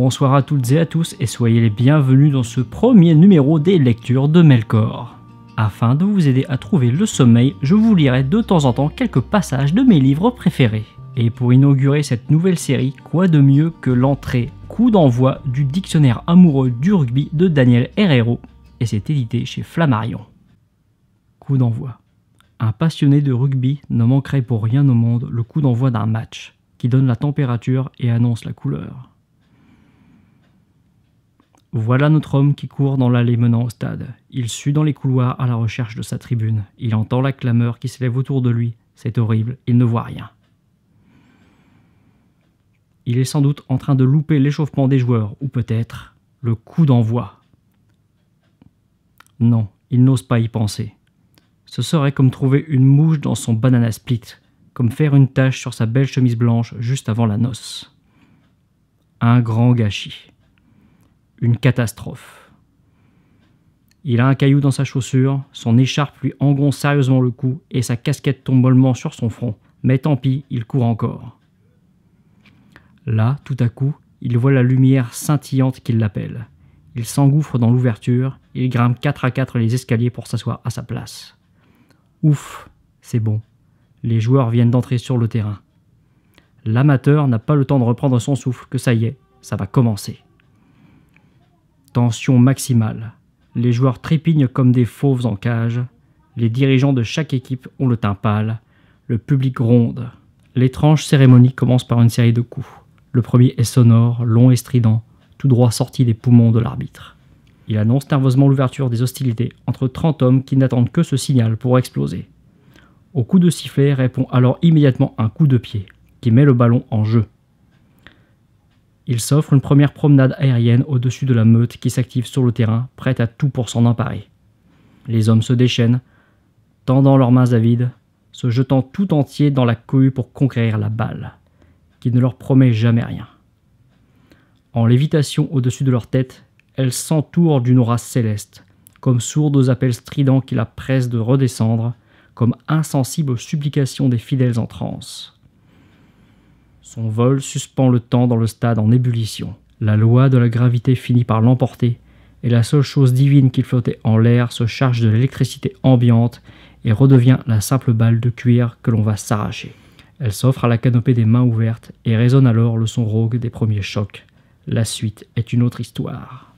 Bonsoir à toutes et à tous et soyez les bienvenus dans ce premier numéro des lectures de Melkor. Afin de vous aider à trouver le sommeil, je vous lirai de temps en temps quelques passages de mes livres préférés. Et pour inaugurer cette nouvelle série, quoi de mieux que l'entrée coup d'envoi du dictionnaire amoureux du rugby de Daniel Herrero, et c'est édité chez Flammarion. Coup d'envoi. Un passionné de rugby ne manquerait pour rien au monde le coup d'envoi d'un match, qui donne la température et annonce la couleur. Voilà notre homme qui court dans l'allée menant au stade. Il sue dans les couloirs à la recherche de sa tribune. Il entend la clameur qui s'élève autour de lui. C'est horrible, il ne voit rien. Il est sans doute en train de louper l'échauffement des joueurs, ou peut-être le coup d'envoi. Non, il n'ose pas y penser. Ce serait comme trouver une mouche dans son banana split, comme faire une tache sur sa belle chemise blanche juste avant la noce. Un grand gâchis. Une catastrophe. Il a un caillou dans sa chaussure, son écharpe lui engonce sérieusement le cou et sa casquette tombe mollement sur son front. Mais tant pis, il court encore. Là, tout à coup, il voit la lumière scintillante qui l'appelle. Il s'engouffre dans l'ouverture, il grimpe 4 à 4 les escaliers pour s'asseoir à sa place. Ouf, c'est bon. Les joueurs viennent d'entrer sur le terrain. L'amateur n'a pas le temps de reprendre son souffle, que ça y est, ça va commencer. Tension maximale. Les joueurs trépignent comme des fauves en cage. Les dirigeants de chaque équipe ont le teint pâle. Le public gronde. L'étrange cérémonie commence par une série de coups. Le premier est sonore, long et strident, tout droit sorti des poumons de l'arbitre. Il annonce nerveusement l'ouverture des hostilités entre 30 hommes qui n'attendent que ce signal pour exploser. Au coup de sifflet répond alors immédiatement un coup de pied, qui met le ballon en jeu. Il s'offre une première promenade aérienne au-dessus de la meute qui s'active sur le terrain, prête à tout pour s'en emparer. Les hommes se déchaînent, tendant leurs mains à vide, se jetant tout entier dans la cohue pour conquérir la balle, qui ne leur promet jamais rien. En lévitation au-dessus de leur tête, elle s'entoure d'une aura céleste, comme sourde aux appels stridents qui la pressent de redescendre, comme insensible aux supplications des fidèles en transe. Son vol suspend le temps dans le stade en ébullition. La loi de la gravité finit par l'emporter, et la seule chose divine qui flottait en l'air se charge de l'électricité ambiante et redevient la simple balle de cuir que l'on va s'arracher. Elle s'offre à la canopée des mains ouvertes et résonne alors le son rauque des premiers chocs. La suite est une autre histoire.